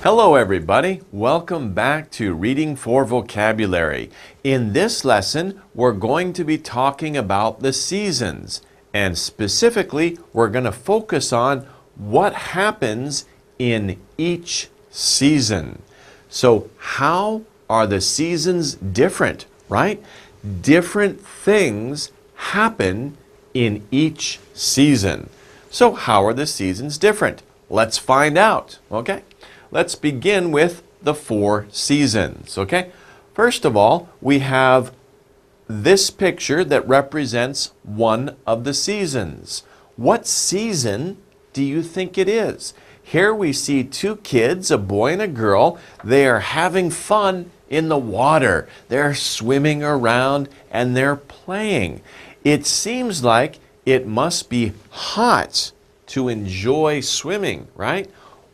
Hello everybody, welcome back to Reading for Vocabulary. In this lesson, we're going to be talking about the seasons, and specifically, we're going to focus on what happens in each season. So, how are the seasons different, right? Different things happen in each season. So, how are the seasons different? Let's find out, okay? Let's begin with the 4 seasons, okay? First of all, we have this picture that represents one of the seasons. What season do you think it is? Here we see 2 kids, a boy and a girl. They are having fun in the water. They're swimming around and they're playing. It seems like it must be hot to enjoy swimming, right?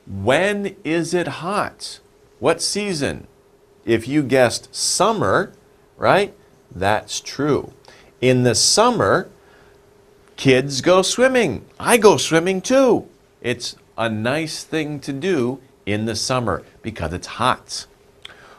When is it hot? What season? If you guessed summer, right? That's true. In the summer, kids go swimming. I go swimming too. It's a nice thing to do in the summer because it's hot.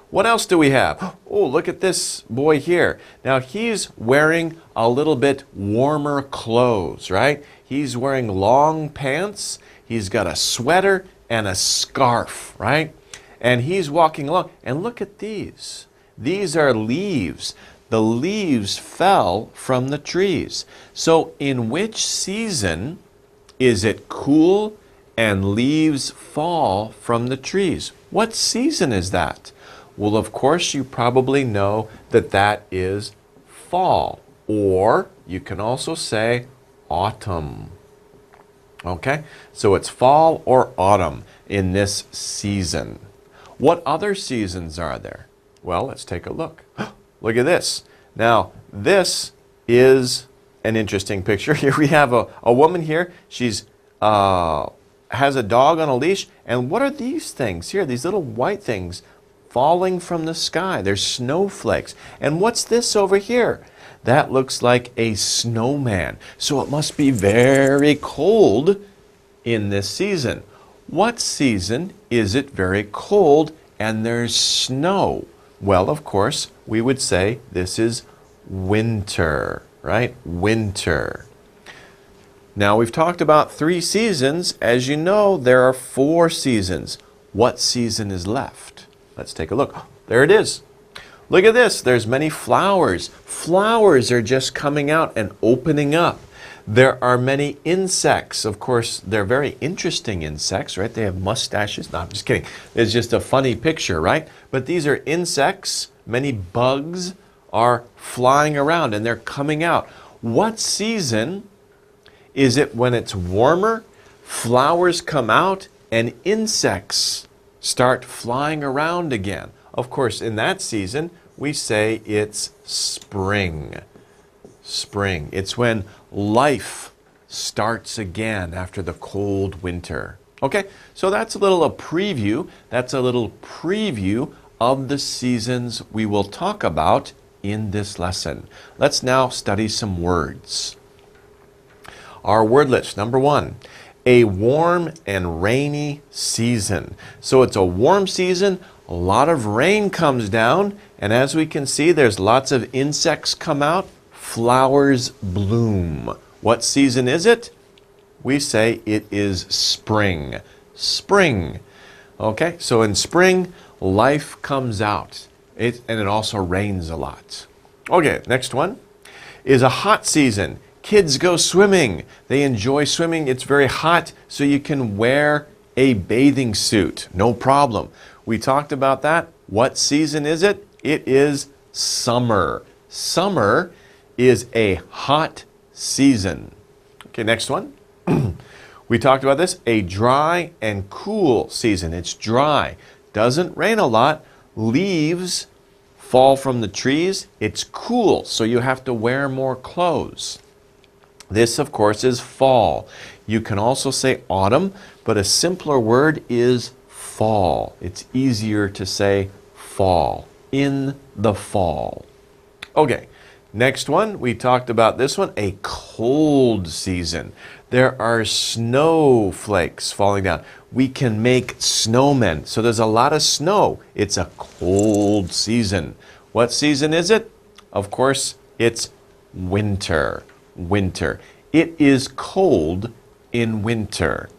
What else do we have? Oh, look at this boy here. Now he's wearing a little bit warmer clothes, right? He's wearing long pants. He's got a sweater and a scarf, right? And he's walking along. And look at these. These are leaves. The leaves fell from the trees. So in which season is it cool and leaves fall from the trees? What season is that? Well, of course, you probably know that that is fall. Or you can also say autumn. Okay, so it's fall or autumn in this season. What other seasons are there? Well, let's take a look. Look at this. Now, this is an interesting picture. Here we have a woman here. She's has a dog on a leash. And what are these things here? These little white things falling from the sky. They're snowflakes. And what's this over here? That looks like a snowman. So it must be very cold in this season. What season is it very cold and there's snow? Well, of course, we would say this is winter, right? Winter. Now, we've talked about 3 seasons. As you know, there are 4 seasons. What season is left? Let's take a look. There it is. Look at this. There's many flowers. Flowers are just coming out and opening up. There are many insects. Of course, they're very interesting insects, right? They have mustaches. No, I'm just kidding. It's just a funny picture, right? But these are insects. Many bugs are flying around and they're coming out. What season is it when it's warmer? Flowers come out and insects start flying around again. Of course, in that season, we say it's spring. Spring. It's when life starts again after the cold winter. Okay, so that's a preview. That's a little preview of the seasons we will talk about in this lesson. Let's now study some words. Our word list, number 1. A warm and rainy season. So it's a warm season, a lot of rain comes down, and as we can see, there's lots of insects come out, flowers bloom. What season is it? We say it is spring. Spring. Okay, so in spring, life comes out, and it also rains a lot. Okay, next one is a hot season. Kids go swimming. They enjoy swimming. It's very hot, so you can wear a bathing suit. No problem. We talked about that. What season is it? It is summer. Summer is a hot season. Okay, next one. We talked about this. A dry and cool season. It's dry. Doesn't rain a lot. Leaves fall from the trees. It's cool, so you have to wear more clothes. This, of course, is fall. You can also say autumn, but a simpler word is fall. It's easier to say fall. In the fall. Okay, Next one, we talked about this one, a cold season. There are snowflakes falling down. We can make snowmen. So there's a lot of snow. It's a cold season. What season is it? Of course, it's winter. Winter. It is cold in winter.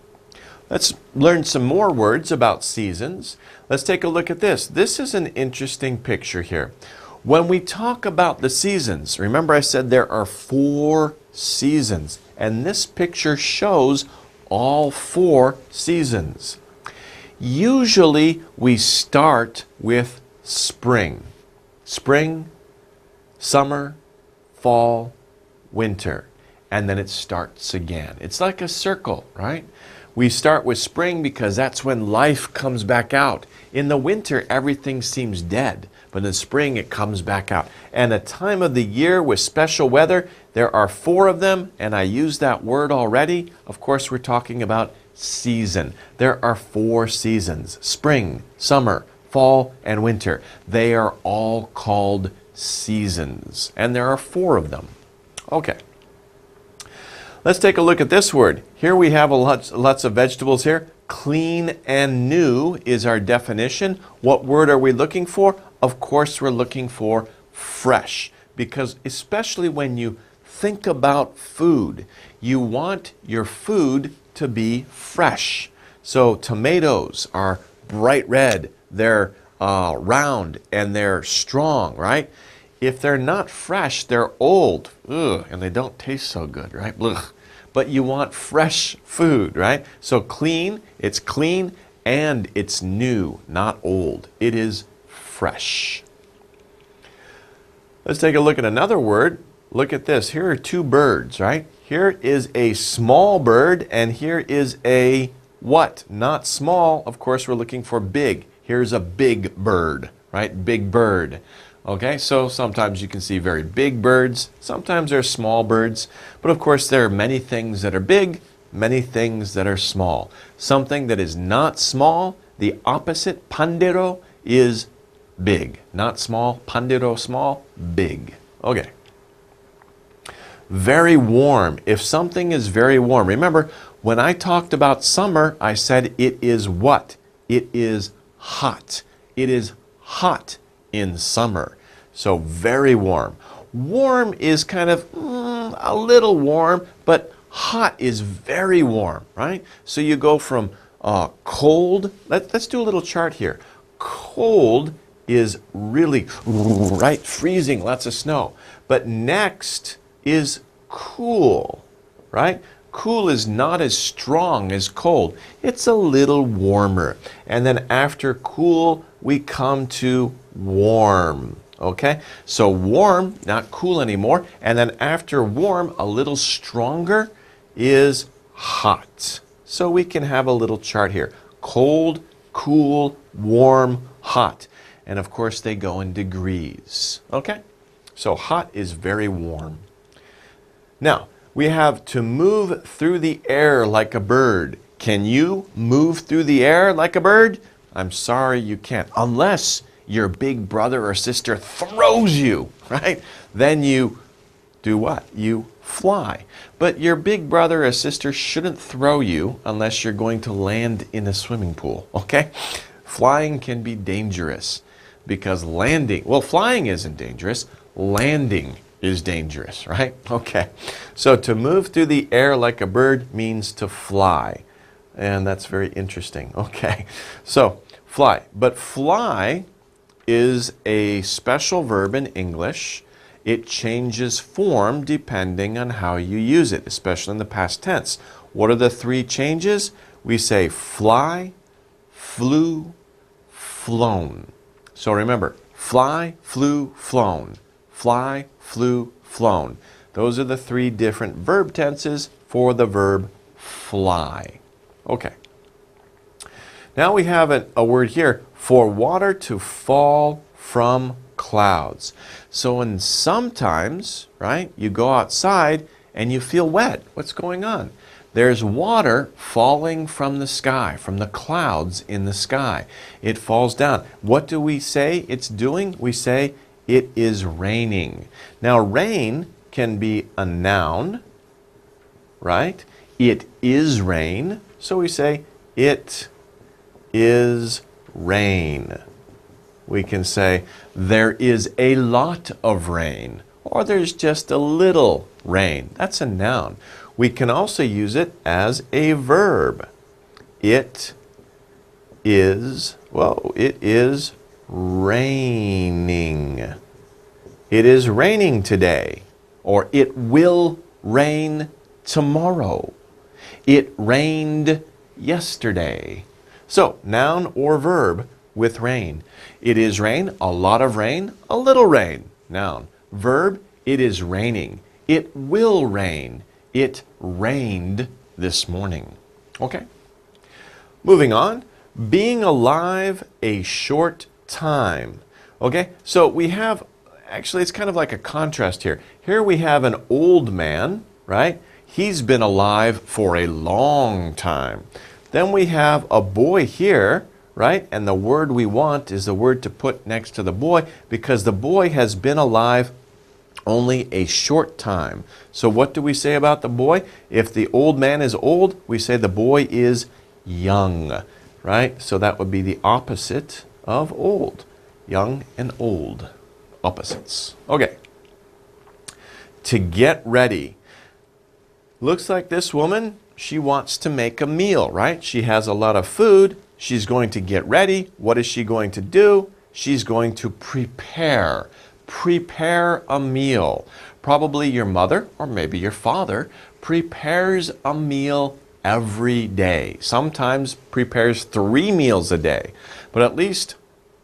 Let's learn some more words about seasons. Let's take a look at this. This is an interesting picture here. When we talk about the seasons, remember I said there are 4 seasons, and this picture shows all 4 seasons. Usually we start with spring. Spring, summer, fall, winter, and then it starts again. It's like a circle, right? We start with spring because that's when life comes back out. In the winter, everything seems dead, but in spring, it comes back out. And a time of the year with special weather, there are 4 of them, and I used that word already. Of course, we're talking about season. There are 4 seasons: spring, summer, fall, and winter. They are all called seasons, and there are 4 of them. Okay. Let's take a look at this word. Here we have lots of vegetables here. Clean and new is our definition. What word are we looking for? Of course, we're looking for fresh, because especially when you think about food, you want your food to be fresh. So tomatoes are bright red, they're round, and they're strong, right? If they're not fresh, they're old, and they don't taste so good, right? Ugh. But you want fresh food, right? So clean, it's clean, and it's new, not old. It is fresh. Let's take a look at another word. Look at this. Here are 2 birds, right? Here is a small bird, and here is a what? Not small. Of course, we're looking for big. Here's a big bird, right? Big bird. Okay, so sometimes you can see very big birds, sometimes they're small birds, but of course there are many things that are big, many things that are small. Something that is not small, the opposite, pandero, is big. Not small, pandero, small, big. Okay. Very warm. If something is very warm, remember when I talked about summer, I said it is what? It is hot. It is hot in summer. So very warm. Warm is kind of a little warm, but hot is very warm, right? So you go from cold, let's do a little chart here. Cold is really, right, freezing, lots of snow. But next is cool, right? Cool is not as strong as cold. It's a little warmer. And then after cool, we come to warm. Okay? So warm, not cool anymore. And then after warm, a little stronger is hot. So we can have a little chart here. Cold, cool, warm, hot. And of course, they go in degrees. Okay? So hot is very warm. Now, we have to move through the air like a bird. Can you move through the air like a bird? I'm sorry, you can't. Unless your big brother or sister throws you, right? Then you do what? You fly. But your big brother or sister shouldn't throw you unless you're going to land in a swimming pool, okay? Flying can be dangerous because flying isn't dangerous. Landing is dangerous, right? Okay. So to move through the air like a bird means to fly. And that's very interesting. Okay. So fly. But fly is a special verb in English. It changes form depending on how you use it, especially in the past tense. What are the 3 changes? We say fly, flew, flown. So remember, fly, flew, flown. Fly, flew, flown. Those are the 3 different verb tenses for the verb fly. Okay. Now we have a word here, for water to fall from clouds. So sometimes, right, you go outside and you feel wet. What's going on? There's water falling from the sky, from the clouds in the sky. It falls down. What do we say it's doing? We say It is raining. Now, rain can be a noun, right? It is rain. So we say, it is rain. We can say, there is a lot of rain, or there's just a little rain. That's a noun. We can also use it as a verb. It is raining. It is raining today, or it will rain tomorrow. It rained yesterday. So, noun or verb with rain. It is rain, a lot of rain, a little rain. Noun. Verb, it is raining. It will rain. It rained this morning. Okay? Moving on. Being alive a short time. Okay? So we have, actually it's kind of like a contrast here. Here we have an old man, right? He's been alive for a long time. Then we have a boy here, right? And the word we want is the word to put next to the boy because the boy has been alive only a short time. So what do we say about the boy? If the old man is old, we say the boy is young, right? So that would be the opposite of old. Young and old, opposites. Okay. To get ready. Looks like this woman, she wants to make a meal, right? She has a lot of food. She's going to get ready. What is she going to do? She's going to prepare. Prepare a meal. Probably your mother or maybe your father prepares a meal every day. Sometimes prepares 3 meals a day. But at least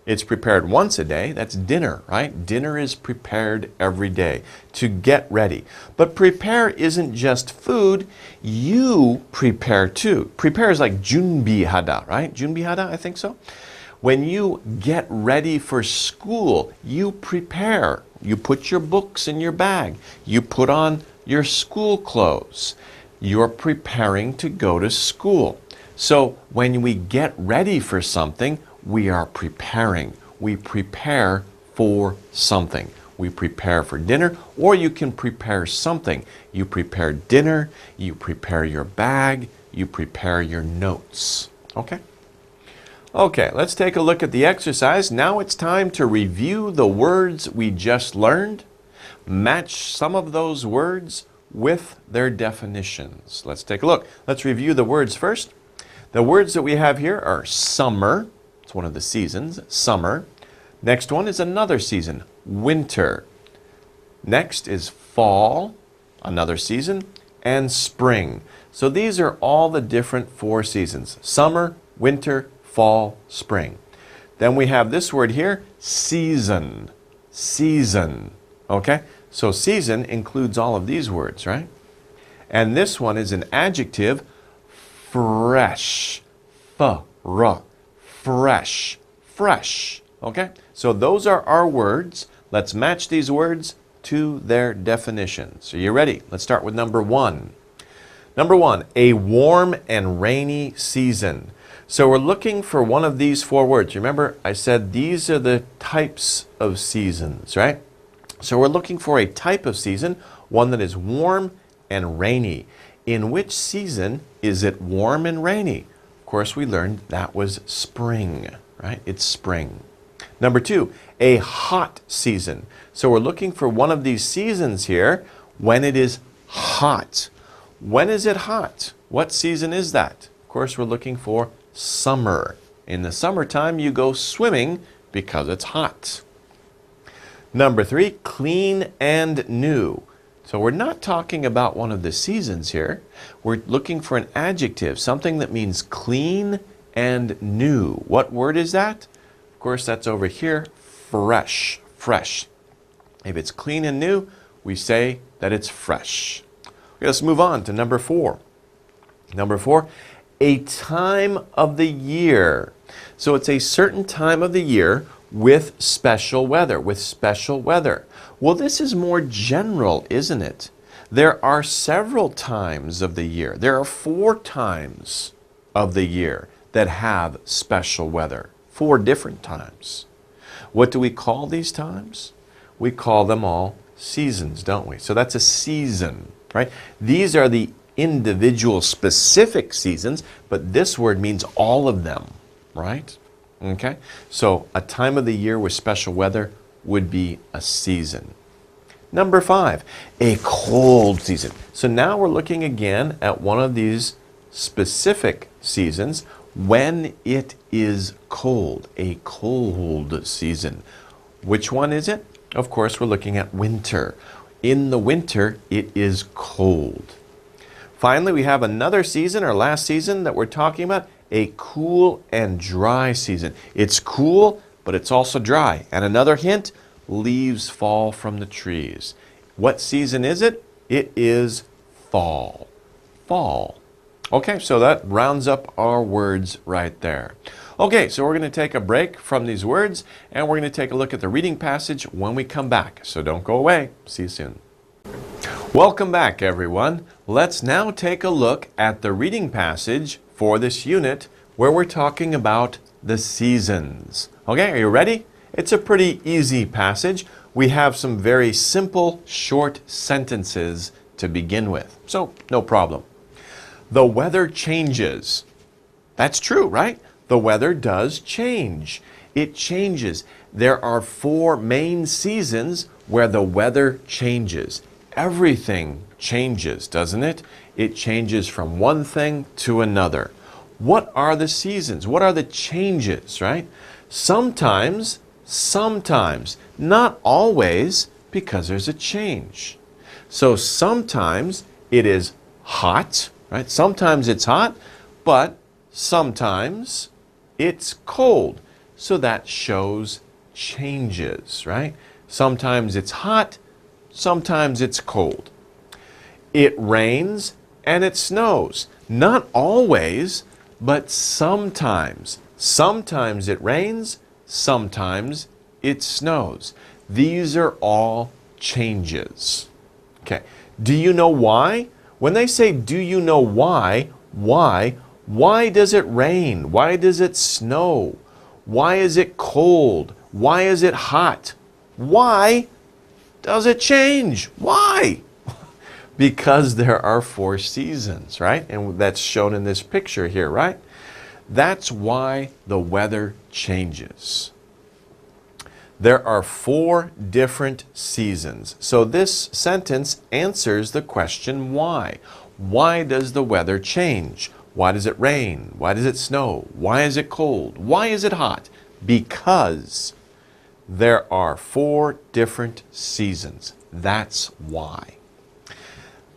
it's prepared once a day. That's dinner, right? Dinner is prepared every day to get ready. But prepare isn't just food. You prepare too. Prepare is like 준비하다, right? 준비하다, I think so. When you get ready for school, you prepare. You put your books in your bag. You put on your school clothes. You're preparing to go to school. So when we get ready for something, we are preparing. We prepare for something. We prepare for dinner, or you can prepare something. You prepare dinner, you prepare your bag, you prepare your notes. Okay? Okay, let's take a look at the exercise. Now it's time to review the words we just learned. Match some of those words with their definitions. Let's take a look. Let's review the words first. The words that we have here are summer. It's one of the seasons, summer. Next one is another season, winter. Next is fall, another season, and spring. So these are all the different 4 seasons, summer, winter, fall, spring. Then we have this word here, season. Season. Okay? So season includes all of these words, right? And this one is an adjective, fresh. Fresh. Fresh. Okay? So those are our words. Let's match these words to their definitions. Are you ready? Let's start with number 1. Number 1, a warm and rainy season. So we're looking for one of these 4 words. Remember, I said these are the types of seasons, right? So we're looking for a type of season, one that is warm and rainy. In which season is it warm and rainy? Of course, we learned that was spring, right? It's spring. Number 2, a hot season. So we're looking for one of these seasons here when it is hot. When is it hot? What season is that? Of course, we're looking for summer. In the summertime, you go swimming because it's hot. Number 3, clean and new. So we're not talking about one of the seasons here. We're looking for an adjective, something that means clean and new. What word is that? Of course, that's over here, fresh, fresh. If it's clean and new, we say that it's fresh. Okay, let's move on to number 4. Number 4, a time of the year. So it's a certain time of the year with special weather, Well, this is more general, isn't it? There are several times of the year. There are 4 times of the year that have special weather. 4 different times. What do we call these times? we call them all seasons, don't we? So that's a season, right? These are the individual specific seasons, but this word means all of them, right? Okay? So a time of the year with special weather would be a season. Number 5, a cold season. So now we're looking again at one of these specific seasons when it is cold, a cold season. Which one is it? Of course, we're looking at winter. In the winter, it is cold. Finally, we have another season, our last season that we're talking about, a cool and dry season. It's cool, but it's also dry. And another hint, leaves fall from the trees. What season is it? It is fall. Fall. Okay, so that rounds up our words right there. Okay, so we're going to take a break from these words, and we're going to take a look at the reading passage when we come back. So don't go away. See you soon. Welcome back, everyone. Let's now take a look at the reading passage for this unit where we're talking about the seasons. Okay, are you ready? It's a pretty easy passage. We have some very simple, short sentences to begin with. So, no problem. The weather changes. That's true, right? The weather does change. It changes. There are 4 main seasons where the weather changes. Everything changes, doesn't it? It changes from one thing to another. What are the seasons? What are the changes, right? Sometimes, not always, because there's a change. So sometimes it is hot, right? Sometimes it's hot, but sometimes it's cold. So that shows changes, right? Sometimes it's hot, sometimes it's cold. It rains and it snows. Not always, but sometimes. Sometimes it rains, sometimes it snows. These are all changes. Okay. Do you know why? When they say, do you know why? Why does it rain? Why does it snow? Why is it cold? Why is it hot? Why does it change? Why? Because there are 4 seasons, right? And that's shown in this picture here, right? That's why the weather changes. There are 4 different seasons. So this sentence answers the question why. Why does the weather change? Why does it rain? Why does it snow? Why is it cold? Why is it hot? Because there are 4 different seasons. That's why.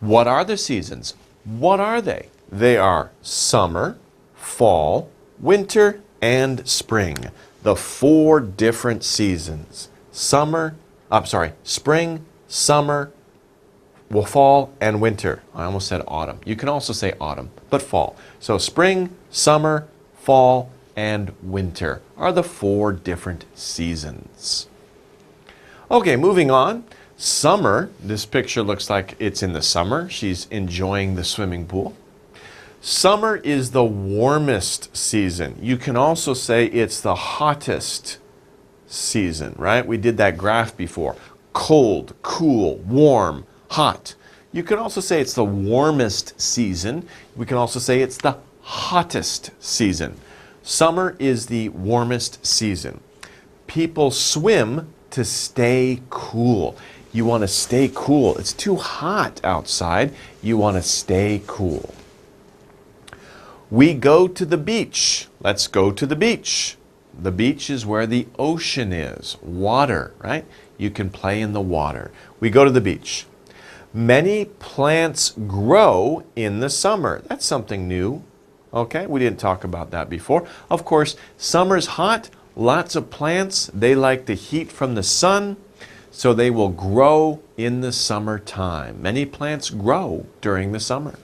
What are the seasons? What are they? They are summer, fall, winter, and spring. The 4 different seasons. Spring, summer, fall, and winter. I almost said autumn. You can also say autumn, but fall. So spring, summer, fall, and winter are the 4 different seasons. Okay, moving on. Summer, this picture looks like it's in the summer. She's enjoying the swimming pool. Summer is the warmest season. You can also say it's the hottest season, right? We did that graph before. Cold, cool, warm, hot. You can also say it's the warmest season. We can also say it's the hottest season. Summer is the warmest season. People swim to stay cool. You want to stay cool. It's too hot outside. You want to stay cool. We go to the beach. Let's go to the beach. The beach is where the ocean is. Water, right? You can play in the water. We go to the beach. Many plants grow in the summer. That's something new. Okay, we didn't talk about that before. Of course, summer's hot. Lots of plants, they like the heat from the sun, so they will grow in the summertime. Many plants grow during the summer.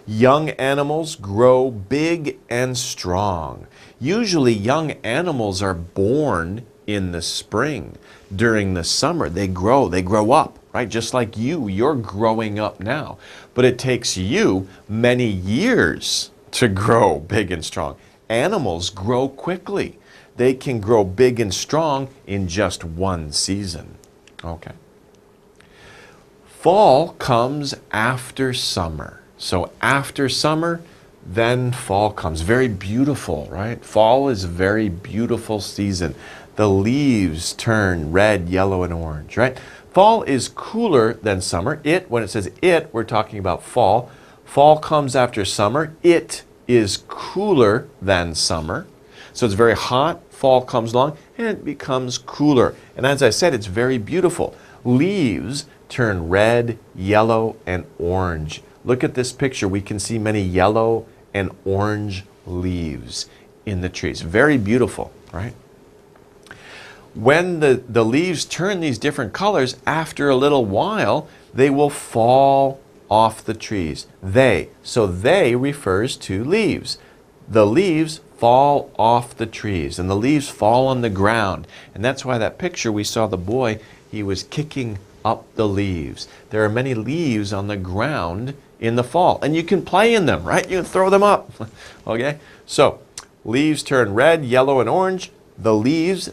Young animals grow big and strong. Usually young animals are born in the spring. During the summer, they grow up, right? Just like you're growing up now. But it takes you many years to grow big and strong. Animals grow quickly. They can grow big and strong in just one season. Okay. Fall comes after summer. So after summer, then fall comes. Very beautiful, right? Fall is a very beautiful season. The leaves turn red, yellow, and orange, right? Fall is cooler than summer. When it says it, we're talking about fall. Fall comes after summer. It is cooler than summer. So it's very hot. Fall comes along and it becomes cooler. And as I said, it's very beautiful. Leaves turn red, yellow, and orange. Look at this picture. We can see many yellow and orange leaves in the trees. Very beautiful, right? When the leaves turn these different colors, after a little while, they will fall off the trees. So they refers to leaves. The leaves fall off the trees, and the leaves fall on the ground. And that's why that picture we saw the boy, he was kicking up the leaves. There are many leaves on the ground in the fall, and you can play in them, right? You can throw them up. Okay? So, leaves turn red, yellow, and orange. The leaves,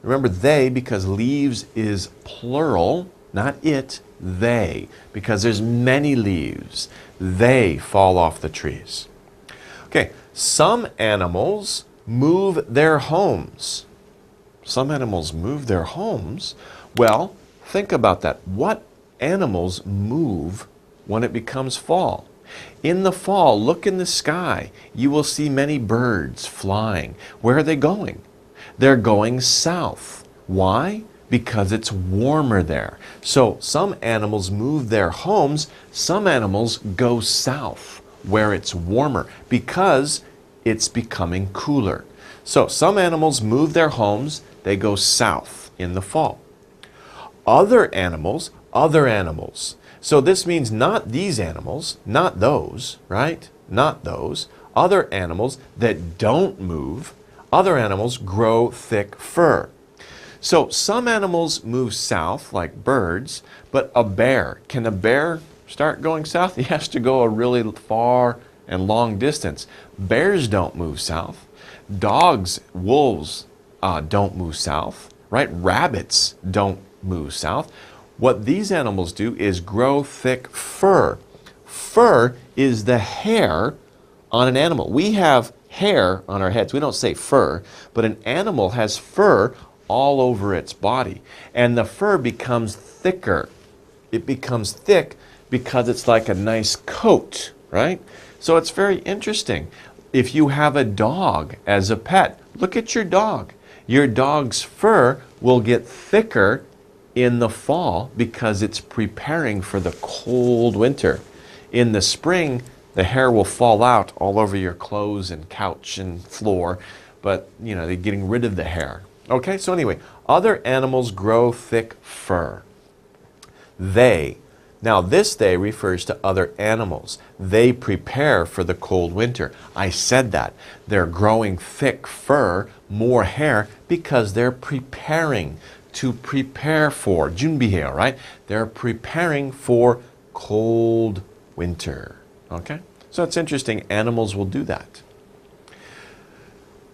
remember they because leaves is plural, not it, they, because there's many leaves. They fall off the trees. Okay, some animals move their homes. Some animals move their homes. Well, think about that. What animals move when it becomes fall? In the fall, look in the sky. You will see many birds flying. Where are they going? They're going south. Why? Because it's warmer there. So some animals move their homes. Some animals go south where it's warmer because it's becoming cooler. So some animals move their homes. They go south in the fall. Other animals. So this means not these animals, not those, right? Not those. Other animals that don't move. Other animals grow thick fur. So some animals move south, like birds, but a bear, can a bear start going south? He has to go a really far and long distance. Bears don't move south. Dogs, wolves don't move south, right? Rabbits don't move south. What these animals do is grow thick fur. Fur is the hair on an animal. We have hair on our heads. We don't say fur, but an animal has fur all over its body. And the fur becomes thicker. It becomes thick because it's like a nice coat, right? So it's very interesting. If you have a dog as a pet, look at your dog. Your dog's fur will get thicker in the fall because it's preparing for the cold winter. In the spring, the hair will fall out all over your clothes and couch and floor, but they're getting rid of the hair. Okay, so anyway, other animals grow thick fur. Now this they refers to other animals. They prepare for the cold winter. I said that. They're growing thick fur, more hair, because they're preparing. To prepare for, 준비해요, right? They're preparing for cold winter. Okay? So it's interesting, animals will do that.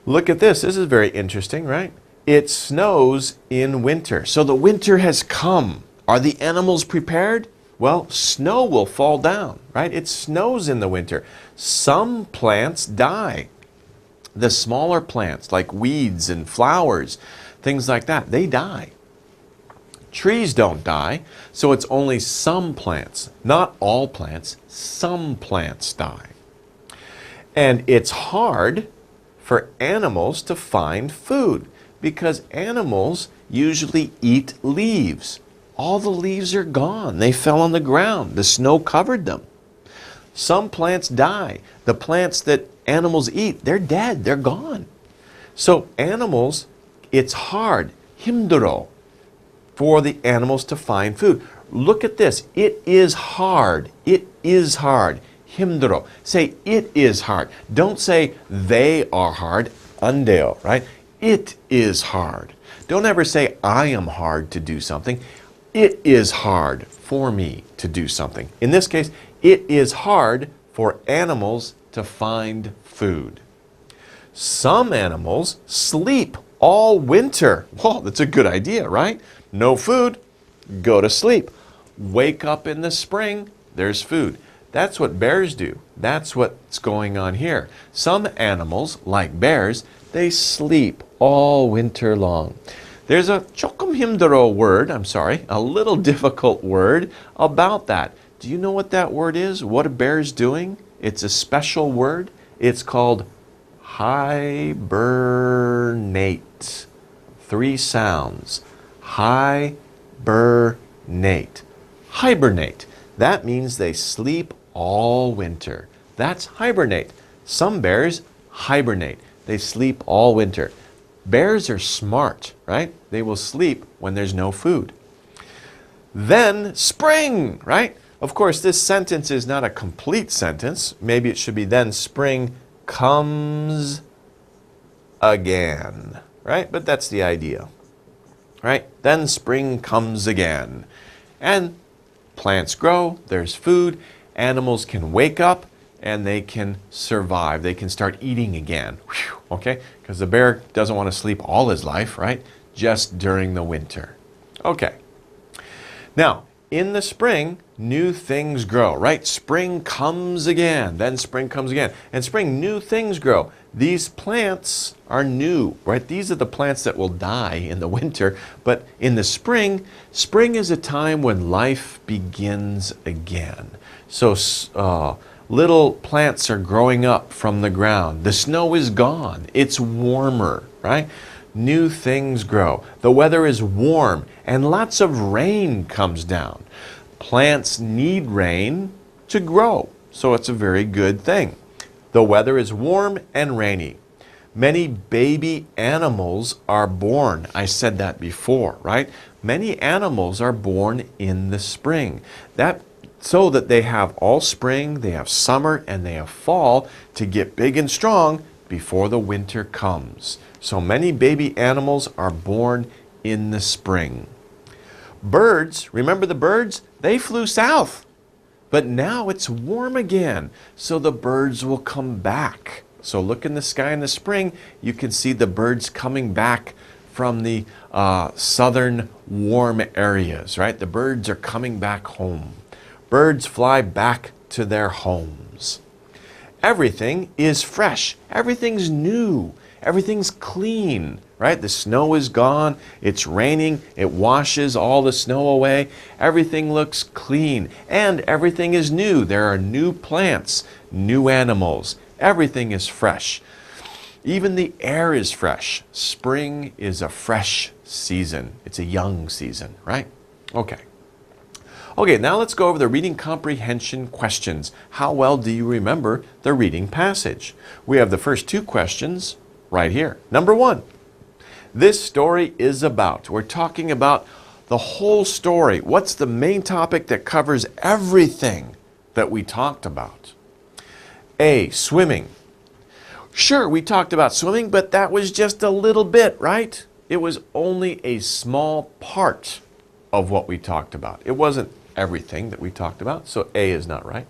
Look at this. This is very interesting, right? It snows in winter. So the winter has come. Are the animals prepared? Well, snow will fall down, right? It snows in the winter. Some plants die. The smaller plants, like weeds and flowers, things like that, they die. Trees don't die, so it's only some plants, not all plants, some plants die. And it's hard for animals to find food because animals usually eat leaves. All the leaves are gone. They fell on the ground. The snow covered them. Some plants die. The plants that animals eat, they're dead. They're gone. So animals, it's hard, 힘들어, for the animals to find food. Look at this. It is hard. It is hard. 힘들어. Say, it is hard. Don't say, they are hard. 안 돼요, right? It is hard. Don't ever say, I am hard to do something. It is hard for me to do something. In this case, it is hard for animals to find food. Some animals sleep all winter. Well, that's a good idea, right? No food, go to sleep. Wake up in the spring, there's food. That's what bears do. That's what's going on here. Some animals, like bears, they sleep all winter long. There's a 조금 힘들어 word, a little difficult word about that. Do you know what that word is? What a bear's doing? It's a special word. It's called hibernate. 3 sounds. Hibernate. Hibernate. That means they sleep all winter. That's hibernate. Some bears hibernate. They sleep all winter. Bears are smart, right? They will sleep when there's no food. Then spring, right? Of course, this sentence is not a complete sentence. Maybe it should be then spring comes again, right? But that's the idea, right? Then spring comes again. And plants grow, there's food, animals can wake up, and they can survive. They can start eating again, okay? Because the bear doesn't want to sleep all his life, right? Just during the winter. Okay. Now, in the spring, new things grow, right? Spring comes again, then spring comes again. And spring, new things grow. These plants are new, right? These are the plants that will die in the winter. But in the spring, spring is a time when life begins again. So little plants are growing up from the ground. The snow is gone. It's warmer, right? New things grow. The weather is warm and lots of rain comes down. Plants need rain to grow, so it's a very good thing. The weather is warm and rainy. Many baby animals are born. I said that before, right? Many animals are born in the spring. So that they have all spring, they have summer, and they have fall to get big and strong before the winter comes. So many baby animals are born in the spring. Birds, remember the birds? They flew south. But now it's warm again, so the birds will come back. So look in the sky in the spring, you can see the birds coming back from the southern warm areas, right? The birds are coming back home. Birds fly back to their homes. Everything is fresh. Everything's new. Everything's clean, right? The snow is gone. It's raining. It washes all the snow away. Everything looks clean and everything is new. There are new plants, new animals. Everything is fresh. Even the air is fresh. Spring is a fresh season. It's a young season, right? Okay. Okay, now let's go over the reading comprehension questions. How well do you remember the reading passage? We have the first 2 questions right here. Number 1, this story is about. We're talking about the whole story. What's the main topic that covers everything that we talked about? A, swimming. Sure, we talked about swimming, but that was just a little bit, right? It was only a small part of what we talked about. It wasn't everything that we talked about, so A is not right.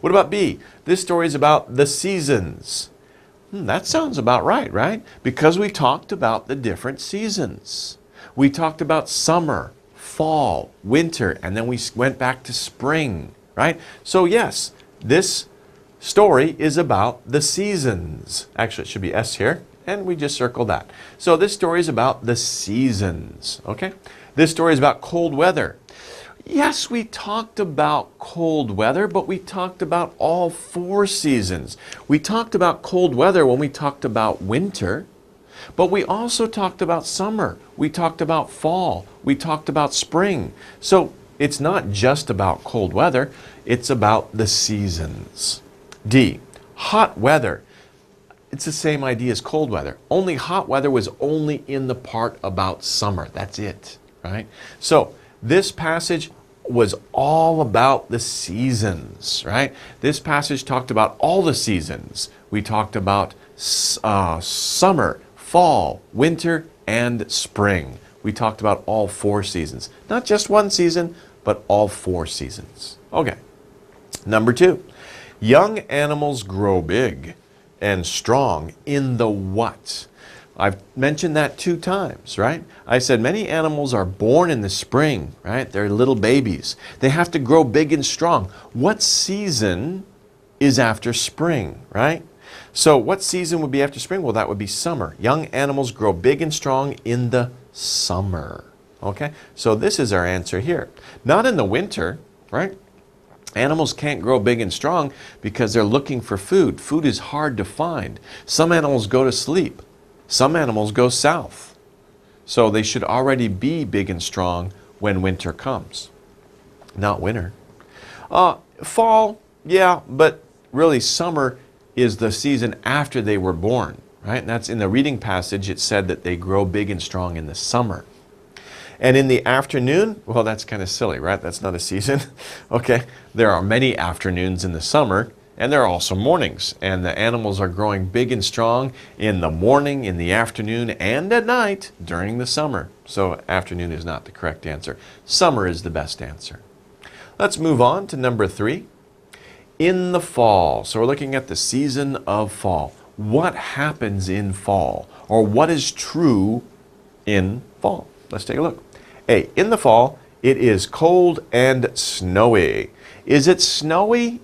What about B? This story is about the seasons. That sounds about right, right? Because we talked about the different seasons. We talked about summer, fall, winter, and then we went back to spring, right? So yes, this story is about the seasons. Actually, it should be S here, and we just circle that. So this story is about the seasons, okay? This story is about cold weather. Yes, we talked about cold weather, but we talked about all 4 seasons. We talked about cold weather when we talked about winter, but we also talked about summer. We talked about fall. We talked about spring. So it's not just about cold weather, it's about the seasons. D, hot weather. It's the same idea as cold weather. Only hot weather was only in the part about summer. That's it, right? So this passage was all about the seasons, right? This passage talked about all the seasons. We talked about summer, fall, winter, and spring. We talked about all 4 seasons. Not just one season, but all 4 seasons. Okay. Number 2, young animals grow big and strong in the what? I've mentioned that 2 times, right? I said many animals are born in the spring, right? They're little babies. They have to grow big and strong. What season is after spring, right? So what season would be after spring? Well, that would be summer. Young animals grow big and strong in the summer, okay? So this is our answer here. Not in the winter, right? Animals can't grow big and strong because they're looking for food. Food is hard to find. Some animals go to sleep. Some animals go south. So they should already be big and strong when winter comes. Not winter. Fall, yeah, but really summer is the season after they were born, right? And that's in the reading passage. It said that they grow big and strong in the summer. And in the afternoon, well, that's kind of silly, right? That's not a season. Okay, there are many afternoons in the summer, and there are also mornings. And the animals are growing big and strong in the morning, in the afternoon, and at night during the summer. So afternoon is not the correct answer. Summer is the best answer. Let's move on to number 3. In the fall. So we're looking at the season of fall. What happens in fall? Or what is true in fall? Let's take a look. A, in the fall, it is cold and snowy. Is it snowy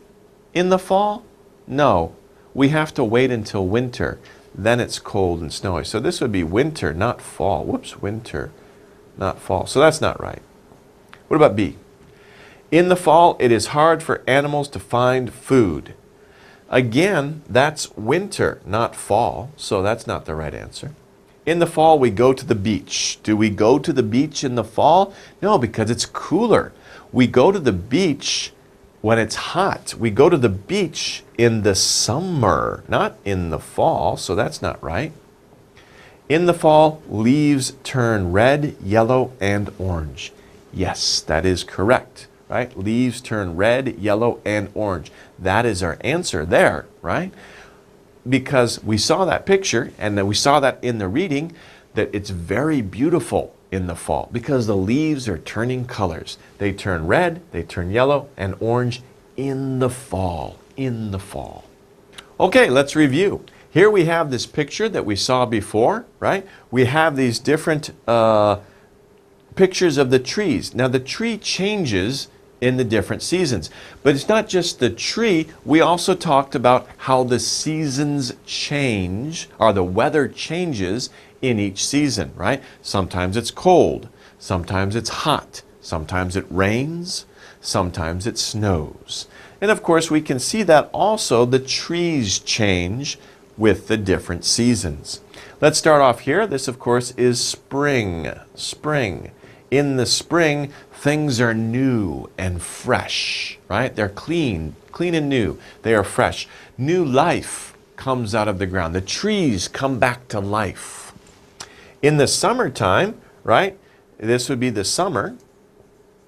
in the fall? No. We have to wait until winter. Then it's cold and snowy. So this would be winter, not fall. Whoops, winter, not fall. So that's not right. What about B? In the fall, it is hard for animals to find food. Again, that's winter, not fall. So that's not the right answer. In the fall, we go to the beach. Do we go to the beach in the fall? No, because it's cooler. We go to the beach when it's hot. We go to the beach in the summer, not in the fall, so that's not right. In the fall, leaves turn red, yellow, and orange. Yes, that is correct, right? Leaves turn red, yellow, and orange. That is our answer there, right? Because we saw that picture, and then we saw that in the reading, that it's very beautiful in the fall because the leaves are turning colors. They turn red, they turn yellow, and orange in the fall, in the fall. Okay, let's review. Here we have this picture that we saw before, right? We have these different pictures of the trees. Now the tree changes in the different seasons. But it's not just the tree. We also talked about how the seasons change, or the weather changes in each season, right? Sometimes it's cold, sometimes it's hot, sometimes it rains, sometimes it snows. And of course, we can see that also the trees change with the different seasons. Let's start off here. This, of course, is spring. Spring. In the spring, things are new and fresh, right? They're clean and new. They are fresh. New life comes out of the ground. The trees come back to life. In the summertime, right? This would be the summer.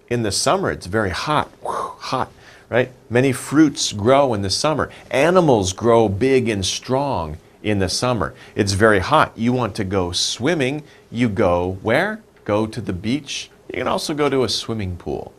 In the summer, it's very hot, hot, right? Many fruits grow in the summer. Animals grow big and strong in the summer. It's very hot. You want to go swimming. You go where? Go to the beach. You can also go to a swimming pool.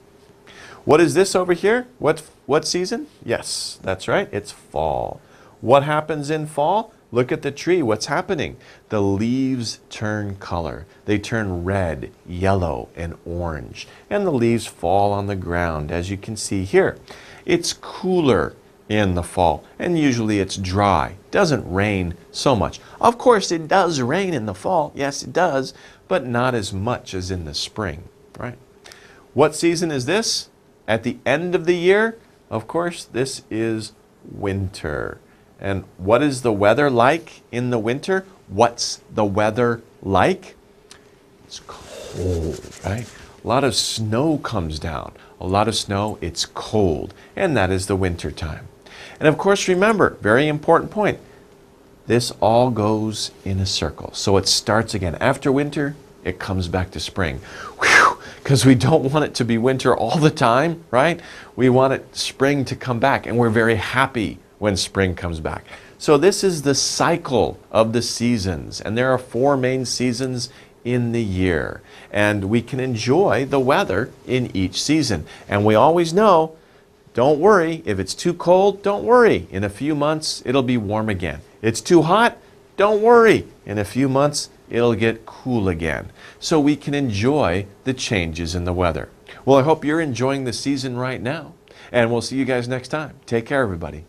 What is this over here? What season? Yes, that's right. It's fall. What happens in fall? Look at the tree. What's happening? The leaves turn color. They turn red, yellow, and orange. And the leaves fall on the ground, as you can see here. It's cooler in the fall, and usually it's dry. Doesn't rain so much. Of course, it does rain in the fall. Yes, it does, but not as much as in the spring, right? What season is this? At the end of the year? Of course, this is winter. And what is the weather like in the winter? What's the weather like? It's cold, right? A lot of snow comes down. A lot of snow, it's cold. And that is the winter time. And of course, remember, very important point, this all goes in a circle. So it starts again. After winter, it comes back to spring. Because we don't want it to be winter all the time, right? We want spring to come back, and we're very happy when spring comes back. So this is the cycle of the seasons, and there are 4 main seasons in the year. And we can enjoy the weather in each season. And we always know, don't worry, if it's too cold, don't worry. In a few months, it'll be warm again. It's too hot, don't worry. in a few months, it'll get cool again. So we can enjoy the changes in the weather. Well, I hope you're enjoying the season right now. And we'll see you guys next time. Take care, everybody.